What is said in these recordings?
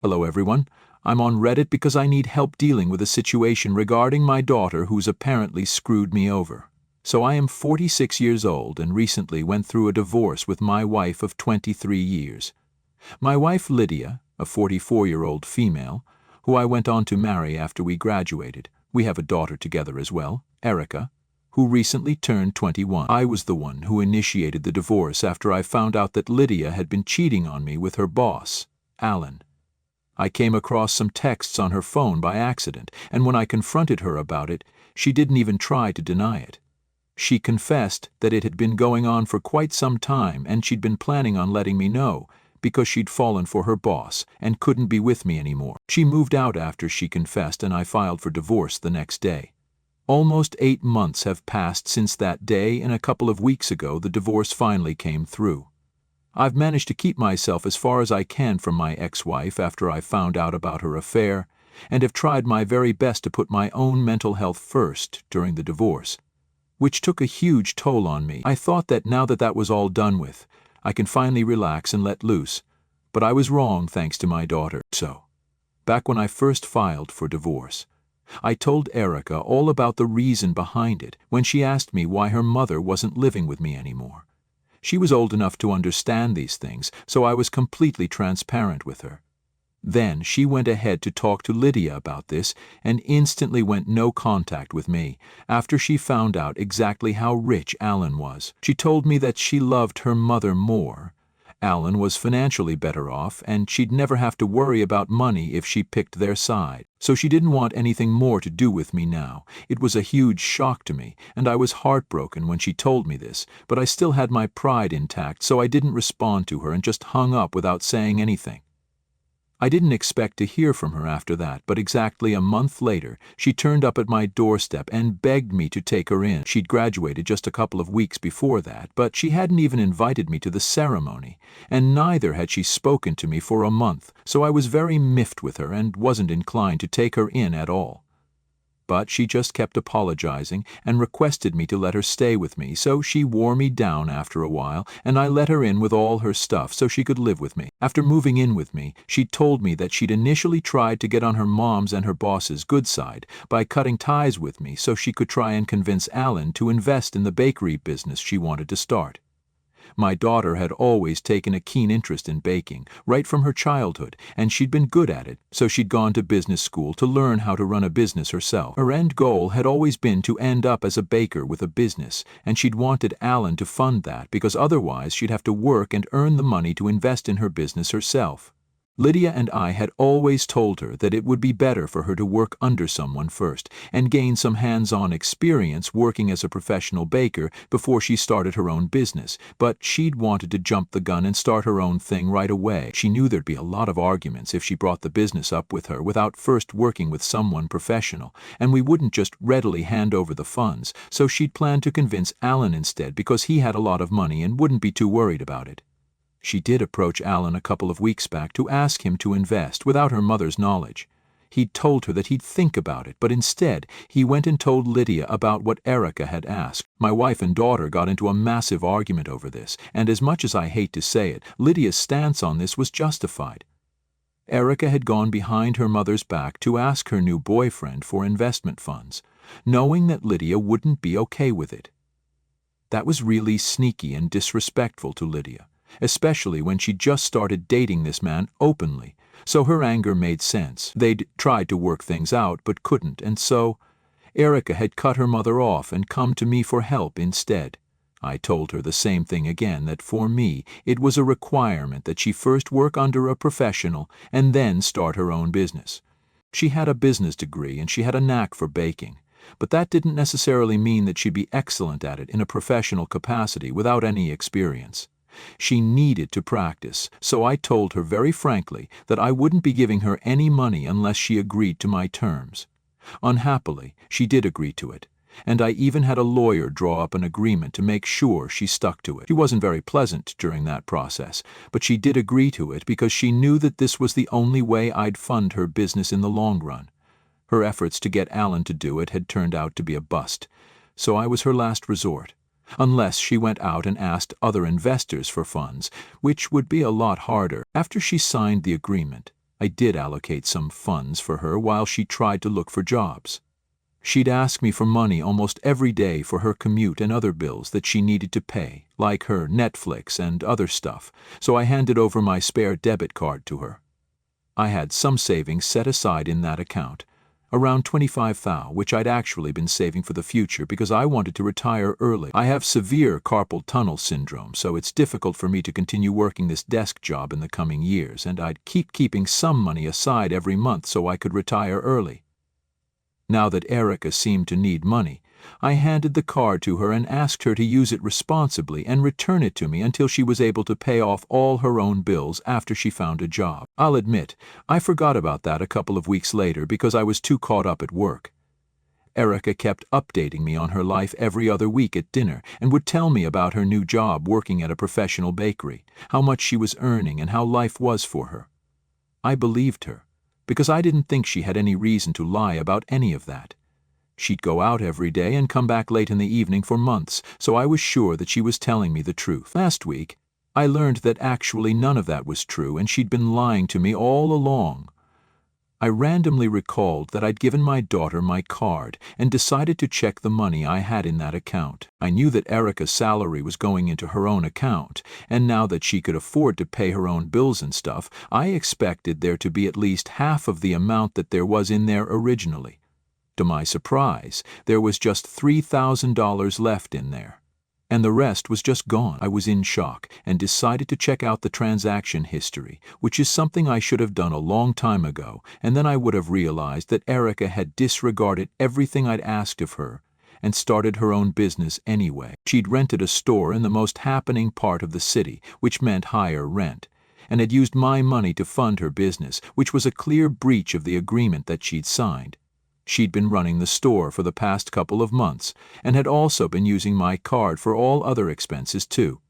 Hello everyone. I'm on Reddit because I need help dealing with a situation regarding my daughter who's apparently screwed me over. So I am 46 years old and recently went through a divorce with my wife of 23 years. My wife Lydia, a 44-year-old female, who I went on to marry after we graduated. We have a daughter together as well, Erica, who recently turned 21. I was the one who initiated the divorce after I found out that Lydia had been cheating on me with her boss, Alan. I came across some texts on her phone by accident, and when I confronted her about it, she didn't even try to deny it. She confessed that it had been going on for quite some time and she'd been planning on letting me know because she'd fallen for her boss and couldn't be with me anymore. She moved out after she confessed and I filed for divorce the next day. Almost 8 months have passed since that day, and a couple of weeks ago the divorce finally came through. I've managed to keep myself as far as I can from my ex-wife after I found out about her affair, and have tried my very best to put my own mental health first during the divorce, which took a huge toll on me. I thought that now that that was all done with, I can finally relax and let loose, but I was wrong thanks to my daughter. So, back when I first filed for divorce, I told Erica all about the reason behind it when she asked me why her mother wasn't living with me anymore. She was old enough to understand these things, so I was completely transparent with her. Then she went ahead to talk to Lydia about this and instantly went no contact with me after she found out exactly how rich Alan was. She told me that she loved her mother more. Alan was financially better off and she'd never have to worry about money if she picked their side. So she didn't want anything more to do with me now. It was a huge shock to me, and I was heartbroken when she told me this, but I still had my pride intact, so I didn't respond to her and just hung up without saying anything. I didn't expect to hear from her after that, but exactly a month later, she turned up at my doorstep and begged me to take her in. She'd graduated just a couple of weeks before that, but she hadn't even invited me to the ceremony, and neither had she spoken to me for a month, so I was very miffed with her and wasn't inclined to take her in at all. But she just kept apologizing and requested me to let her stay with me, so she wore me down after a while, and I let her in with all her stuff so she could live with me. After moving in with me, she told me that she'd initially tried to get on her mom's and her boss's good side by cutting ties with me so she could try and convince Alan to invest in the bakery business she wanted to start. My daughter had always taken a keen interest in baking, right from her childhood, and she'd been good at it, so she'd gone to business school to learn how to run a business herself. Her end goal had always been to end up as a baker with a business, and she'd wanted Alan to fund that because otherwise she'd have to work and earn the money to invest in her business herself. Lydia and I had always told her that it would be better for her to work under someone first and gain some hands-on experience working as a professional baker before she started her own business, but she'd wanted to jump the gun and start her own thing right away. She knew there'd be a lot of arguments if she brought the business up with her without first working with someone professional, and we wouldn't just readily hand over the funds, so she'd planned to convince Alan instead because he had a lot of money and wouldn't be too worried about it. She did approach Alan a couple of weeks back to ask him to invest without her mother's knowledge. He'd told her that he'd think about it, but instead he went and told Lydia about what Erica had asked. My wife and daughter got into a massive argument over this, and as much as I hate to say it, Lydia's stance on this was justified. Erica had gone behind her mother's back to ask her new boyfriend for investment funds, knowing that Lydia wouldn't be okay with it. That was really sneaky and disrespectful to Lydia, especially when she just started dating this man openly, so her anger made sense. They'd tried to work things out but couldn't, and so Erica had cut her mother off and come to me for help instead. I told her the same thing again, that for me it was a requirement that she first work under a professional and then start her own business. She had a business degree and she had a knack for baking, but that didn't necessarily mean that she'd be excellent at it in a professional capacity without any experience. She needed to practice, so I told her very frankly that I wouldn't be giving her any money unless she agreed to my terms. Unhappily, she did agree to it, and I even had a lawyer draw up an agreement to make sure she stuck to it. She wasn't very pleasant during that process, but she did agree to it because she knew that this was the only way I'd fund her business in the long run. Her efforts to get Alan to do it had turned out to be a bust, so I was her last resort. Unless she went out and asked other investors for funds, which would be a lot harder. After she signed the agreement, I did allocate some funds for her while she tried to look for jobs. She'd ask me for money almost every day for her commute and other bills that she needed to pay, like her Netflix and other stuff, so I handed over my spare debit card to her. I had some savings set aside in that account, around 25,000, which I'd actually been saving for the future because I wanted to retire early. I have severe carpal tunnel syndrome, so it's difficult for me to continue working this desk job in the coming years, and I'd keeping some money aside every month so I could retire early. Now that Erica seemed to need money, I handed the card to her and asked her to use it responsibly and return it to me until she was able to pay off all her own bills after she found a job. I'll admit, I forgot about that a couple of weeks later because I was too caught up at work. Erica kept updating me on her life every other week at dinner and would tell me about her new job working at a professional bakery, how much she was earning and how life was for her. I believed her, because I didn't think she had any reason to lie about any of that. She'd go out every day and come back late in the evening for months, so I was sure that she was telling me the truth. Last week, I learned that actually none of that was true and she'd been lying to me all along. I randomly recalled that I'd given my daughter my card and decided to check the money I had in that account. I knew that Erica's salary was going into her own account, and now that she could afford to pay her own bills and stuff, I expected there to be at least half of the amount that there was in there originally. To my surprise, there was just $3,000 left in there, and the rest was just gone. I was in shock and decided to check out the transaction history, which is something I should have done a long time ago, and then I would have realized that Erica had disregarded everything I'd asked of her and started her own business anyway. She'd rented a store in the most happening part of the city, which meant higher rent, and had used my money to fund her business, which was a clear breach of the agreement that she'd signed. She'd been running the store for the past couple of months and had also been using my card for all other expenses too.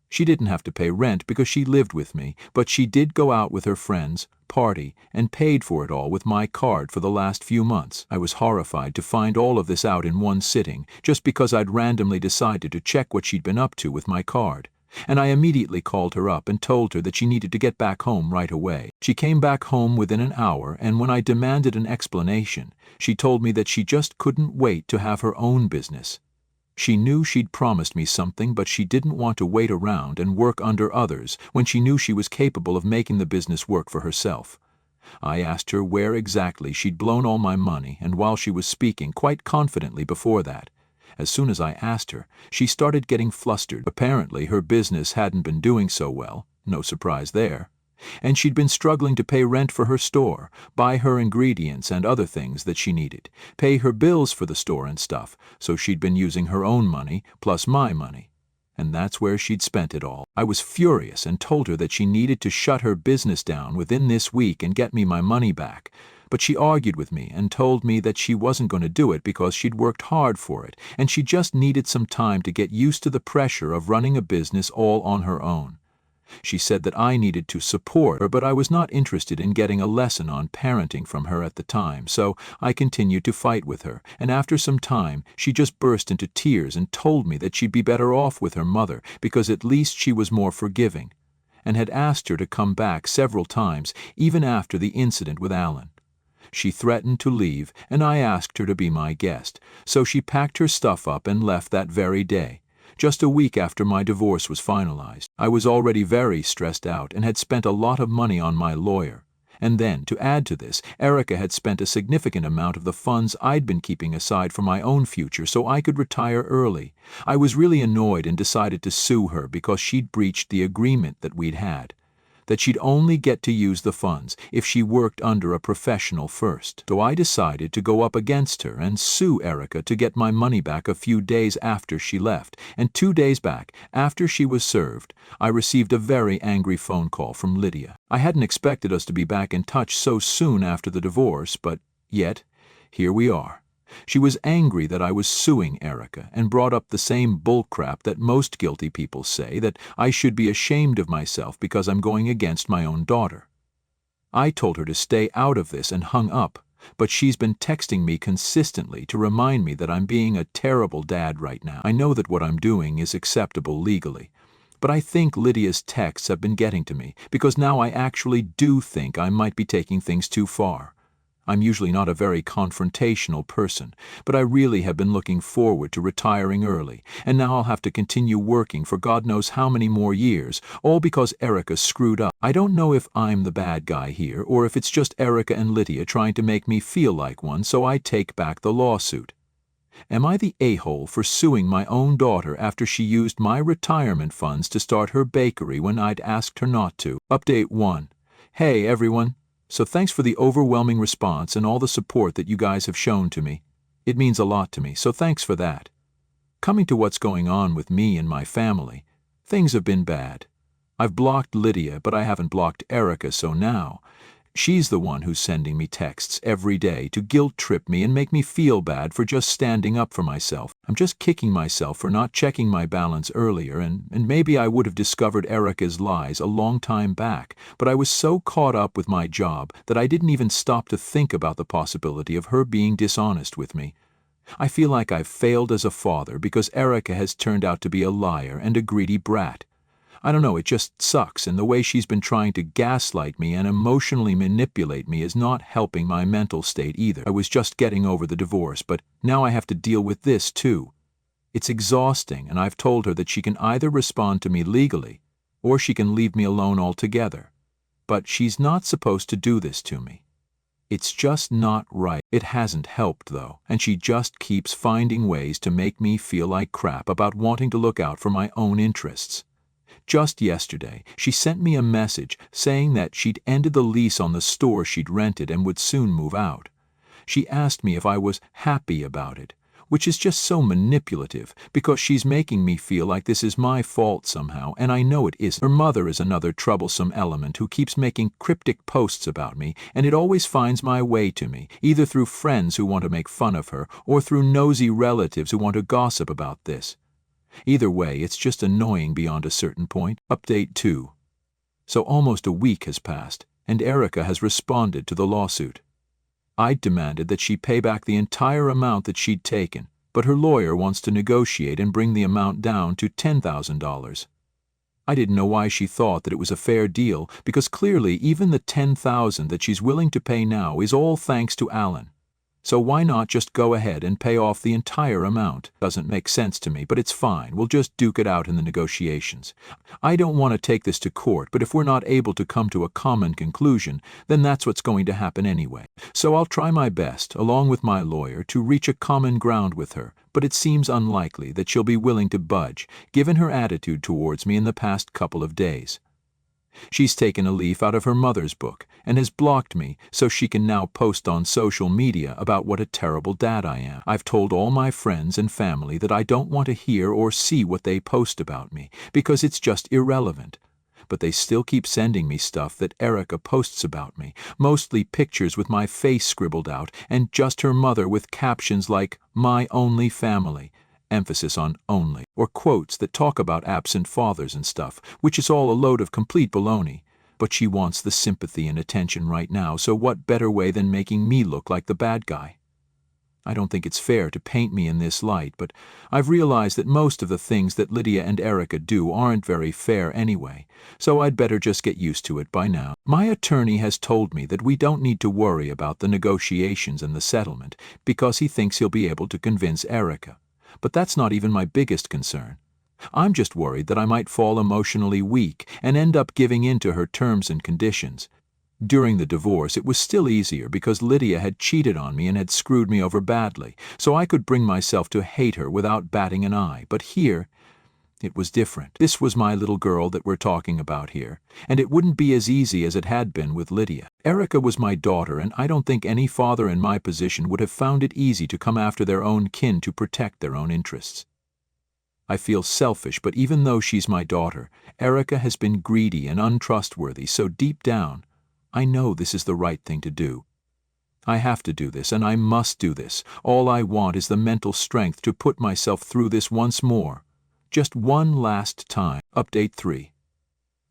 She didn't have to pay rent because she lived with me, but she did go out with her friends, party, and paid for it all with my card for the last few months. I was horrified to find all of this out in one sitting, just because I'd randomly decided to check what she'd been up to with my card. And I immediately called her up and told her that she needed to get back home right away. She came back home within an hour, and when I demanded an explanation, she told me that she just couldn't wait to have her own business. She knew she'd promised me something, but she didn't want to wait around and work under others when she knew she was capable of making the business work for herself. I asked her where exactly she'd blown all my money, and while she was speaking quite confidently before that, as soon as I asked her, she started getting flustered. Apparently her business hadn't been doing so well, no surprise there, and she'd been struggling to pay rent for her store, buy her ingredients and other things that she needed, pay her bills for the store and stuff, so she'd been using her own money plus my money. And that's where she'd spent it all. I was furious and told her that she needed to shut her business down within this week and get me my money back. But she argued with me and told me that she wasn't going to do it because she'd worked hard for it and she just needed some time to get used to the pressure of running a business all on her own. She said that I needed to support her, but I was not interested in getting a lesson on parenting from her at the time, so I continued to fight with her, and after some time she just burst into tears and told me that she'd be better off with her mother because at least she was more forgiving, and had asked her to come back several times, even after the incident with Alan. She threatened to leave, and I asked her to be my guest, so she packed her stuff up and left that very day, just a week after my divorce was finalized. I was already very stressed out and had spent a lot of money on my lawyer. And then, to add to this, Erica had spent a significant amount of the funds I'd been keeping aside for my own future so I could retire early. I was really annoyed and decided to sue her because she'd breached the agreement that we'd had, that she'd only get to use the funds if she worked under a professional first. So I decided to go up against her and sue Erica to get my money back a few days after she left, and 2 days back, after she was served, I received a very angry phone call from Lydia. I hadn't expected us to be back in touch so soon after the divorce, but yet, here we are. She was angry that I was suing Erica and brought up the same bullcrap that most guilty people say, that I should be ashamed of myself because I'm going against my own daughter. I told her to stay out of this and hung up, but she's been texting me consistently to remind me that I'm being a terrible dad right now. I know that what I'm doing is acceptable legally, But I think Lydia's texts have been getting to me, because now I actually do think I might be taking things too far. I'm usually not a very confrontational person, but I really have been looking forward to retiring early, and now I'll have to continue working for God knows how many more years, all because Erica screwed up. I don't know if I'm the bad guy here, or if it's just Erica and Lydia trying to make me feel like one, so I take back the lawsuit. Am I the a-hole for suing my own daughter after she used my retirement funds to start her bakery when I'd asked her not to? Update 1. Hey everyone. So thanks for the overwhelming response and all the support that you guys have shown to me. It means a lot to me, so thanks for that. Coming to what's going on with me and my family, things have been bad. I've blocked Lydia, but I haven't blocked Erica, so now she's the one who's sending me texts every day to guilt-trip me and make me feel bad for just standing up for myself. I'm just kicking myself for not checking my balance earlier, and maybe I would have discovered Erica's lies a long time back, but I was so caught up with my job that I didn't even stop to think about the possibility of her being dishonest with me. I feel like I've failed as a father because Erica has turned out to be a liar and a greedy brat. I don't know, it just sucks, and the way she's been trying to gaslight me and emotionally manipulate me is not helping my mental state either. I was just getting over the divorce, but now I have to deal with this too. It's exhausting, and I've told her that she can either respond to me legally, or she can leave me alone altogether. But she's not supposed to do this to me. It's just not right. It hasn't helped, though, and she just keeps finding ways to make me feel like crap about wanting to look out for my own interests. Just yesterday, she sent me a message saying that she'd ended the lease on the store she'd rented and would soon move out. She asked me if I was happy about it, which is just so manipulative because she's making me feel like this is my fault somehow, and I know it isn't. Her mother is another troublesome element who keeps making cryptic posts about me, and it always finds my way to me, either through friends who want to make fun of her or through nosy relatives who want to gossip about this. Either way, it's just annoying beyond a certain point. Update 2. So almost a week has passed, and Erica has responded to the lawsuit. I demanded that she pay back the entire amount that she'd taken, but her lawyer wants to negotiate and bring the amount down to $10,000. I didn't know why she thought that it was a fair deal, because clearly even the $10,000 that she's willing to pay now is all thanks to Alan. So why not just go ahead and pay off the entire amount? Doesn't make sense to me, but it's fine. We'll just duke it out in the negotiations. I don't want to take this to court, but if we're not able to come to a common conclusion, then that's what's going to happen anyway. So I'll try my best, along with my lawyer, to reach a common ground with her, but it seems unlikely that she'll be willing to budge, given her attitude towards me in the past couple of days. She's taken a leaf out of her mother's book and has blocked me so she can now post on social media about what a terrible dad I am. I've told all my friends and family that I don't want to hear or see what they post about me because it's just irrelevant. But they still keep sending me stuff that Erica posts about me, mostly pictures with my face scribbled out and just her mother with captions like, "My only family," emphasis on only, or quotes that talk about absent fathers and stuff, which is all a load of complete baloney. But she wants the sympathy and attention right now, so what better way than making me look like the bad guy? I don't think it's fair to paint me in this light, but I've realized that most of the things that Lydia and Erica do aren't very fair anyway, so I'd better just get used to it by now. My attorney has told me that we don't need to worry about the negotiations and the settlement because he thinks he'll be able to convince Erica. But that's not even my biggest concern. I'm just worried that I might fall emotionally weak and end up giving in to her terms and conditions. During the divorce, it was still easier because Lydia had cheated on me and had screwed me over badly, so I could bring myself to hate her without batting an eye. But here, it was different. This was my little girl that we're talking about here, and it wouldn't be as easy as it had been with Lydia. Erica was my daughter, and I don't think any father in my position would have found it easy to come after their own kin to protect their own interests. I feel selfish, but even though she's my daughter, Erica has been greedy and untrustworthy, so deep down, I know this is the right thing to do. I have to do this, and I must do this. All I want is the mental strength to put myself through this once more. Just one last time. Update 3.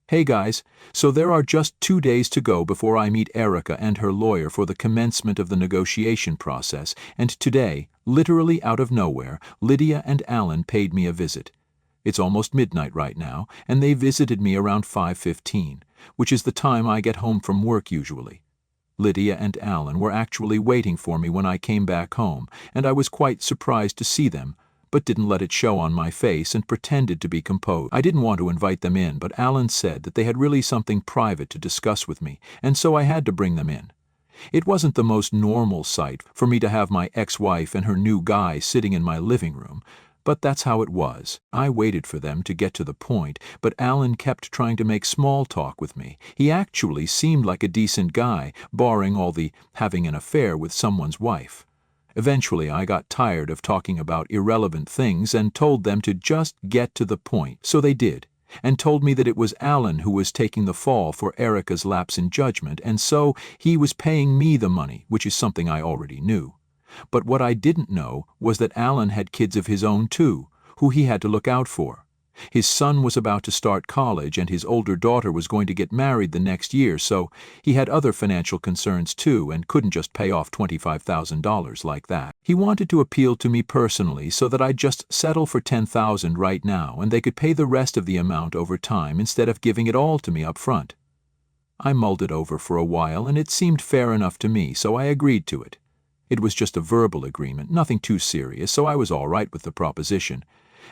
Hey guys, so there are just 2 days to go before I meet Erica and her lawyer for the commencement of the negotiation process, and today, literally out of nowhere, Lydia and Alan paid me a visit. It's almost midnight right now, and they visited me around 5:15, which is the time I get home from work usually. Lydia and Alan were actually waiting for me when I came back home, and I was quite surprised to see them, but didn't let it show on my face and pretended to be composed. I didn't want to invite them in, but Alan said that they had really something private to discuss with me, and so I had to bring them in. It wasn't the most normal sight for me to have my ex-wife and her new guy sitting in my living room, but that's how it was. I waited for them to get to the point, but Alan kept trying to make small talk with me. He actually seemed like a decent guy, barring all the having an affair with someone's wife. Eventually, I got tired of talking about irrelevant things and told them to just get to the point. So they did, and told me that it was Alan who was taking the fall for Erica's lapse in judgment, and so he was paying me the money, which is something I already knew. But what I didn't know was that Alan had kids of his own too, who he had to look out for. His son was about to start college and his older daughter was going to get married the next year, so he had other financial concerns too and couldn't just pay off $25,000 like that. He wanted to appeal to me personally so that I'd just settle for $10,000 right now and they could pay the rest of the amount over time instead of giving it all to me up front. I mulled it over for a while and it seemed fair enough to me, so I agreed to it. It was just a verbal agreement, nothing too serious, so I was all right with the proposition.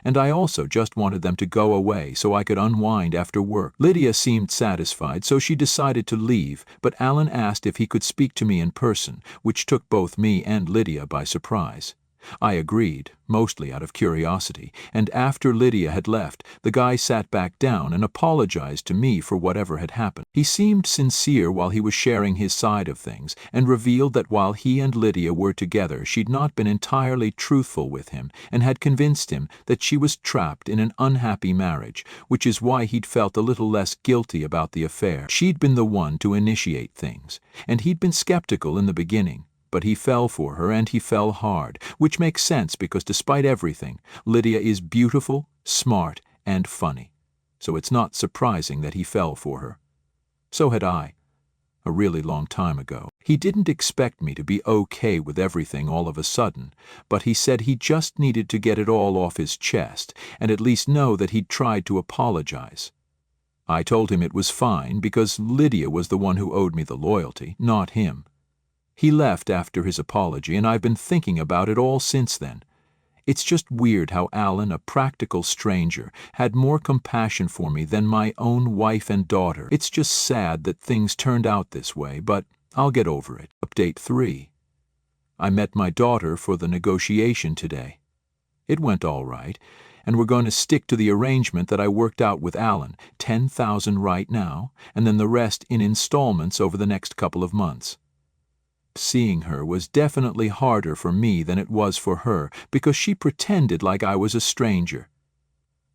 And I also just wanted them to go away so I could unwind after work. Lydia seemed satisfied, so she decided to leave, but Alan asked if he could speak to me in person, which took both me and Lydia by surprise. I agreed, mostly out of curiosity, and after Lydia had left, the guy sat back down and apologized to me for whatever had happened. He seemed sincere while he was sharing his side of things, and revealed that while he and Lydia were together, she'd not been entirely truthful with him, and had convinced him that she was trapped in an unhappy marriage, which is why he'd felt a little less guilty about the affair. She'd been the one to initiate things, and he'd been skeptical in the beginning. But he fell for her, and he fell hard, which makes sense because despite everything, Lydia is beautiful, smart, and funny. So it's not surprising that he fell for her. So had I, a really long time ago. He didn't expect me to be okay with everything all of a sudden, but he said he just needed to get it all off his chest, and at least know that he'd tried to apologize. I told him it was fine because Lydia was the one who owed me the loyalty, not him. He left after his apology, and I've been thinking about it all since then. It's just weird how Alan, a practical stranger, had more compassion for me than my own wife and daughter. It's just sad that things turned out this way, but I'll get over it. Update 3. I met my daughter for the negotiation today. It went all right, and we're going to stick to the arrangement that I worked out with Alan, $10,000 right now, and then the rest in installments over the next couple of months. Seeing her was definitely harder for me than it was for her, because she pretended like I was a stranger.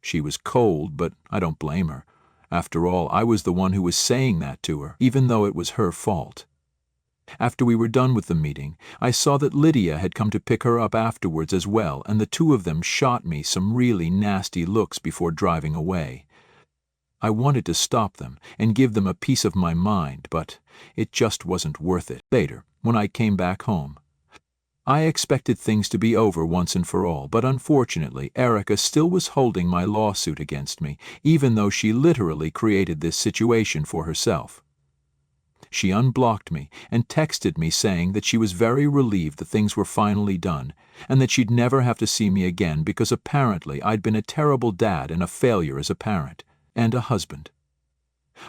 She was cold, but I don't blame her. After all, I was the one who was saying that to her, even though it was her fault. After we were done with the meeting, I saw that Lydia had come to pick her up afterwards as well, and the two of them shot me some really nasty looks before driving away. I wanted to stop them and give them a piece of my mind, but it just wasn't worth it. Later, when I came back home, I expected things to be over once and for all, but unfortunately, Erica still was holding my lawsuit against me, even though she literally created this situation for herself. She unblocked me and texted me saying that she was very relieved that things were finally done, and that she'd never have to see me again because apparently I'd been a terrible dad and a failure as a parent and a husband.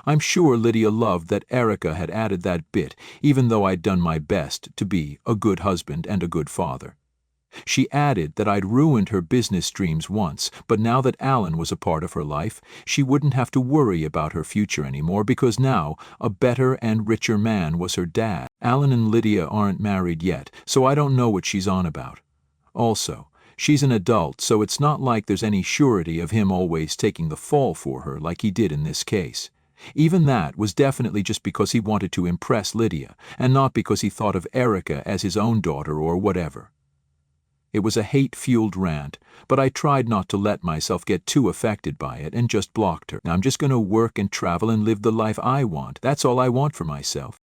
I'm sure Lydia loved that Erica had added that bit, even though I'd done my best to be a good husband and a good father. She added that I'd ruined her business dreams once, but now that Alan was a part of her life, she wouldn't have to worry about her future anymore because now a better and richer man was her dad. Alan and Lydia aren't married yet, so I don't know what she's on about. Also, she's an adult, so it's not like there's any surety of him always taking the fall for her like he did in this case. Even that was definitely just because he wanted to impress Lydia, and not because he thought of Erica as his own daughter or whatever. It was a hate-fueled rant, but I tried not to let myself get too affected by it and just blocked her. I'm just going to work and travel and live the life I want. That's all I want for myself.